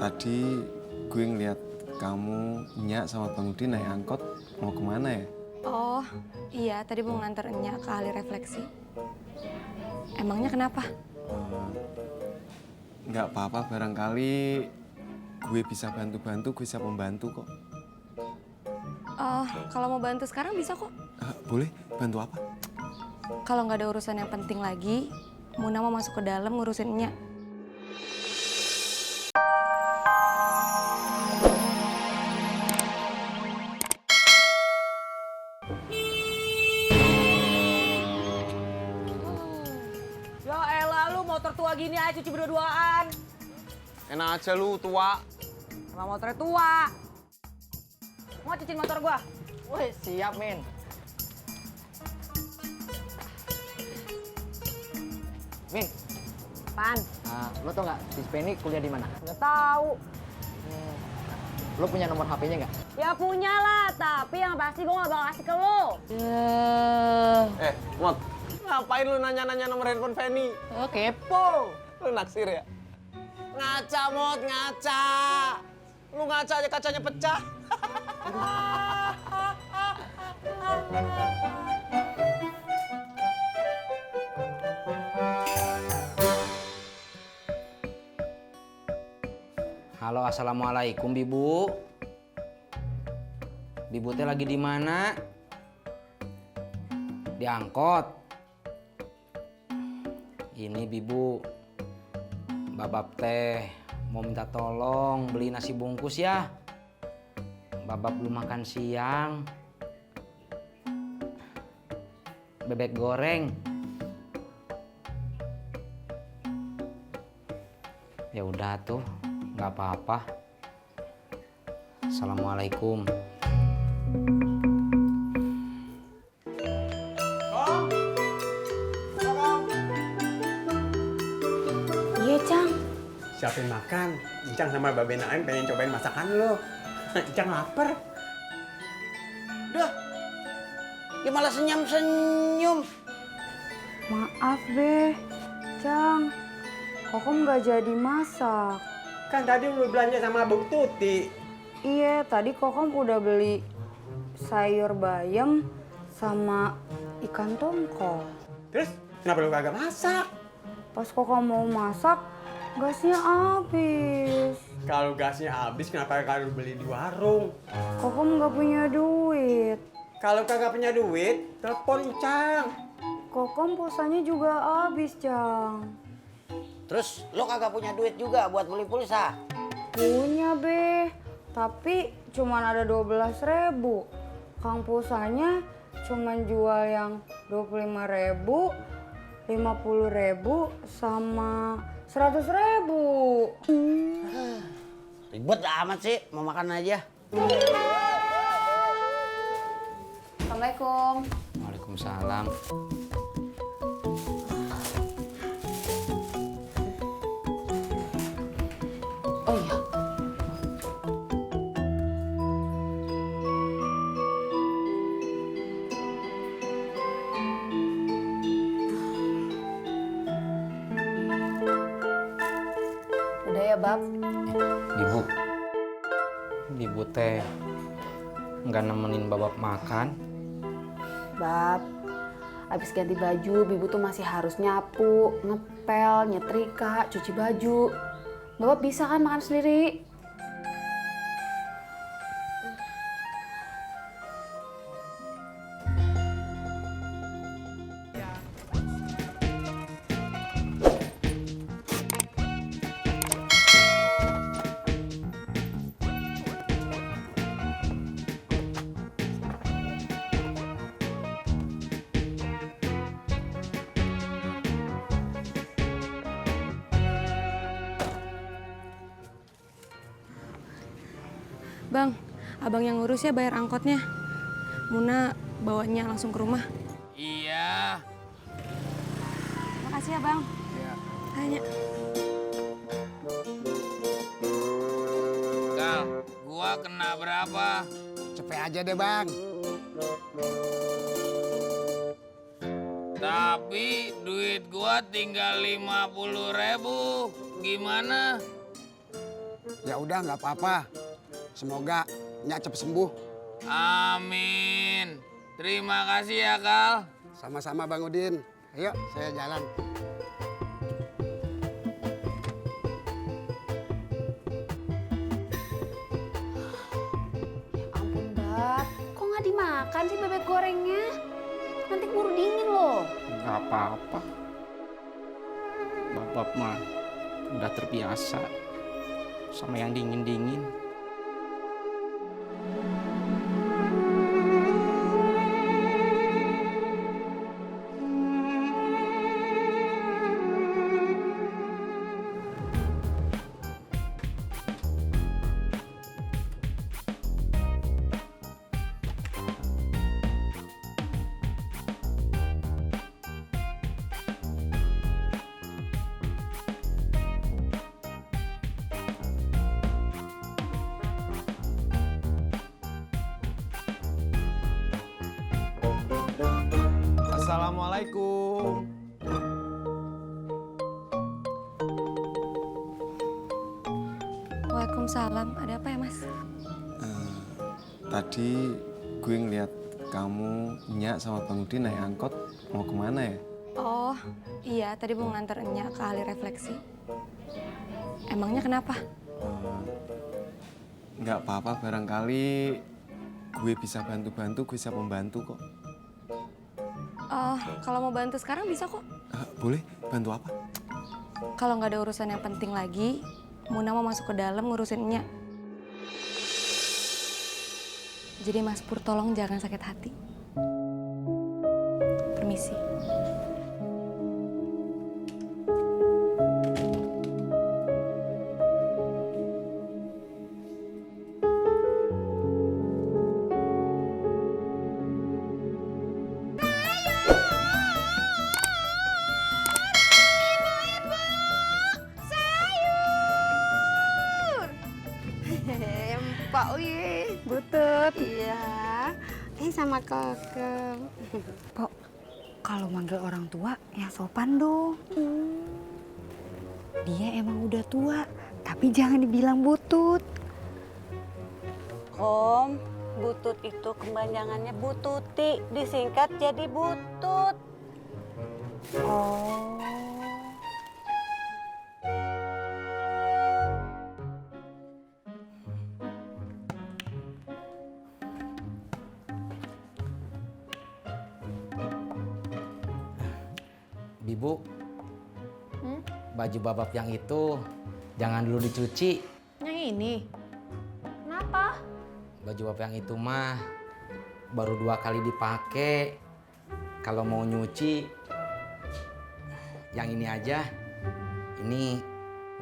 Tadi gue ngeliat kamu, Nyak sama Bang Udin naik angkot mau kemana ya? Oh, iya tadi mau nganter Nyak ke ahli refleksi. Emangnya kenapa? Nggak apa-apa, barangkali gue bisa bantu-bantu, gue siap membantu kok. Oh, kalau mau bantu sekarang bisa kok. Boleh, bantu apa? Kalau nggak ada urusan yang penting lagi, Muna mau masuk ke dalam ngurusin Nyak. Ya elah lu motor tua gini aja cuci berdua-duaan. Enak aja lu, tua. Sama motornya tua. Mau cuciin motor gua? Wih, siap, Min. Min, Apaan? lo tau nggak si Spenny kuliah di mana? Nggak tahu. Lo punya nomor HP-nya nggak? Ya punya lah, tapi yang pasti gua nggak bakal kasih ke lu. Mot, ngapain lu nanya-nanya nomor handphone Feni? Oh, kepo. Lu naksir ya? Ngaca, Mot, ngaca. Lu ngaca aja kacanya pecah. Halo, assalamualaikum, Bibu. Bibu teh lagi di mana? Di angkot. Ini Bibu, Babab teh mau minta tolong beli nasi bungkus ya. Babab belum makan siang. Bebek goreng. Ya udah tuh, nggak apa-apa. Assalamualaikum. Iya, Cang. Siapin makan. Incang sama Babe Naim pengen cobain masakan lo. Incang lapar. Duh, dia malah senyum-senyum. Maaf, Be. Cang, Kokom nggak jadi masak. Kan tadi lu belanja sama Bu Tuti. Iya, tadi Kokom udah beli sayur bayam sama ikan tongkol. Terus kenapa lu kagak masak? Pas Kokom mau masak, gasnya habis. Kalau gasnya habis kenapa kagak lu beli di warung? Kokom nggak punya duit. Kalau kagak punya duit, telepon Incang. Kokom pulsanya juga habis, Cang. Terus lo kagak punya duit juga buat beli pulsa? Punya, Be. Tapi cuman ada 12.000. Kang pulsanya cuman jual yang 25.000, 50.000 sama 100.000. Ribet amat sih, mau makan aja. Assalamualaikum. Waalaikumsalam. Oh iya. Udah ya, Bab. Bibu. Bibu teh nggak nemenin Babab makan. Bab, abis ganti baju, Bibu tuh masih harus nyapu, ngepel, nyetrika, cuci baju. Bapak bisa kan makan sendiri? Bang, abang yang ngurus ya bayar angkotnya. Muna bawanya langsung ke rumah. Iya. Makasih ya, Bang. Iya. Tanya. Kal, gua kena berapa? Cepet aja deh, Bang. Tapi duit gua tinggal 50.000. Gimana? Ya udah nggak apa-apa. Semoga Nyak cepet sembuh. Amin. Terima kasih ya, Kal. Sama-sama Bang Udin. Ayo, saya jalan. Ampun, Bab. Kok nggak dimakan sih bebek gorengnya? Nanti keburu dingin loh. Nggak apa-apa. Bapak mah udah terbiasa sama yang dingin-dingin. Assalamualaikum. Waalaikumsalam. Ada apa ya, Mas? Tadi gue ngeliat kamu, Nyak sama Bang Udin naik angkot. Mau kemana ya? Oh, iya. Tadi mau nganter Nyak ke ahli refleksi. Emangnya kenapa? Nggak apa-apa, barangkali gue bisa bantu-bantu, gue siap membantu kok. Oh, kalau mau bantu sekarang bisa kok. Boleh, bantu apa? Kalau nggak ada urusan yang penting lagi, Muna mau masuk ke dalam ngurusin Nyak. Jadi Mas Pur tolong jangan sakit hati. Permisi. Pak Uye. Butut. Iya. Sama kakak. Pok, kalau manggil orang tua yang sopan dong. Dia emang udah tua, tapi jangan dibilang butut. Om, butut itu kepanjangannya bututi, disingkat jadi butut. Oh. Bibu, baju babap yang itu jangan dulu dicuci. Yang ini? Kenapa? Baju babap yang itu mah baru 2 kali dipakai. Kalau mau nyuci, yang ini aja. Ini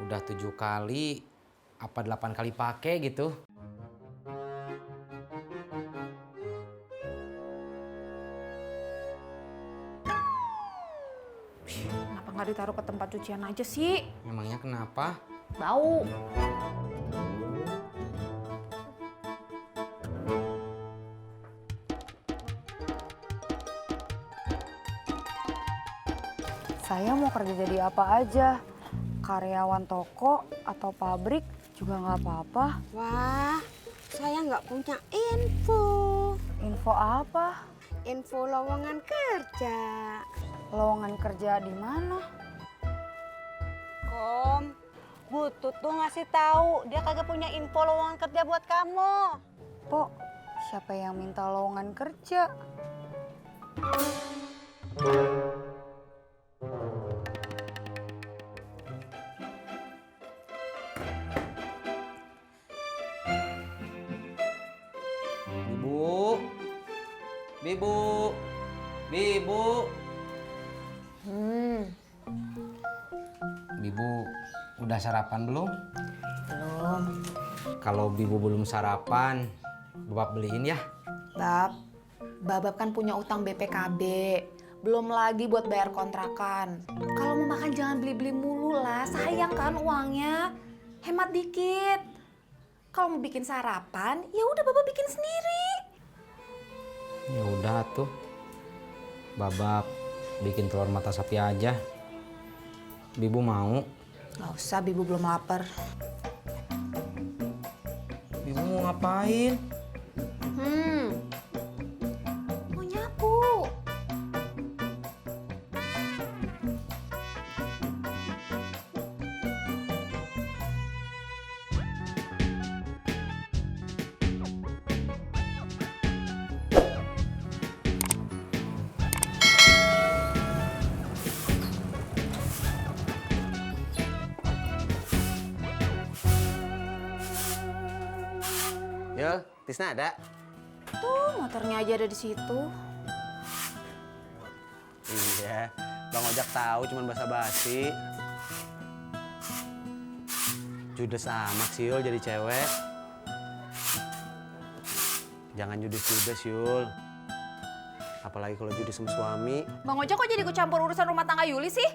udah 7 kali, apa 8 kali pakai gitu. Kenapa nggak ditaruh ke tempat cucian aja sih? Memangnya kenapa? Bau. Saya mau kerja jadi apa aja. Karyawan toko atau pabrik juga nggak apa-apa. Wah, saya nggak punya info. Info apa? Info lowongan kerja. Lowongan kerja di mana? Om, Butut tuh ngasih tahu dia kagak punya info lowongan kerja buat kamu. Pok, siapa yang minta lowongan kerja? Bibu, Bibu. Bibu udah sarapan belum? Belum. Kalau Bibu belum sarapan, Bapak beliin ya. Babab kan punya utang BPKB. Belum lagi buat bayar kontrakan. Kalau mau makan jangan beli-beli mulu lah. Sayang kan uangnya. Hemat dikit. Kalau mau bikin sarapan, ya udah Babab bikin sendiri. Ya udah tuh. Babab bikin telur mata sapi aja. Bibu mau? Gak usah, Bibu belum lapar. ngapain? Mau nyapu. Yul, Tisna ada? Tuh, motornya aja ada di situ. Iya, Bang Ojak tahu cuman basa-basi. Judes amat sih Yul jadi cewek. Jangan judes-judes Yul. Apalagi kalau judes sama suami. Bang Ojak kok jadi ikut campur urusan rumah tangga Yuli sih?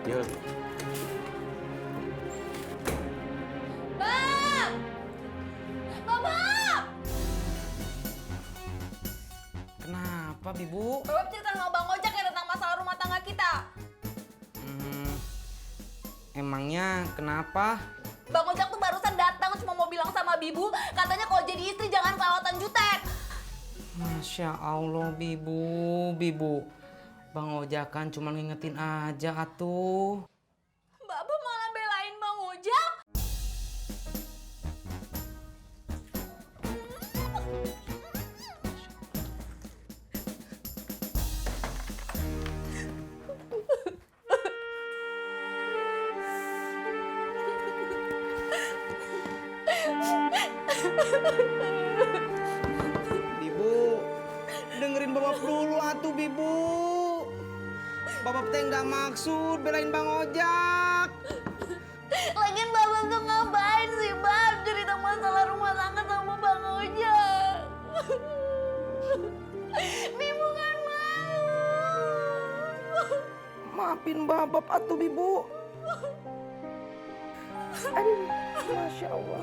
Yul, Bang! Babab! Kenapa, Bibu? Babab cerita sama Bang Ojak ya tentang masalah rumah tangga kita. Emangnya kenapa? Bang Ojak tuh barusan datang cuma mau bilang sama Bibu, katanya kalau jadi istri jangan kelewatan jutek. Masya Allah, Bibu. Bang Ojak kan cuma ngingetin aja atuh. Babab malah belain Bang Ojak. Bibu, dengerin Babab dulu atuh, Bibu. Babab teh nggak maksud belain Bang Ojak. Lagian Babab tuh ngapain sih, Bab? Cerita masalah rumah tangga sama Bang Ojak. Bibu kan mau. Maafin Babab atuh, Bibu. Aduh, Masya Allah.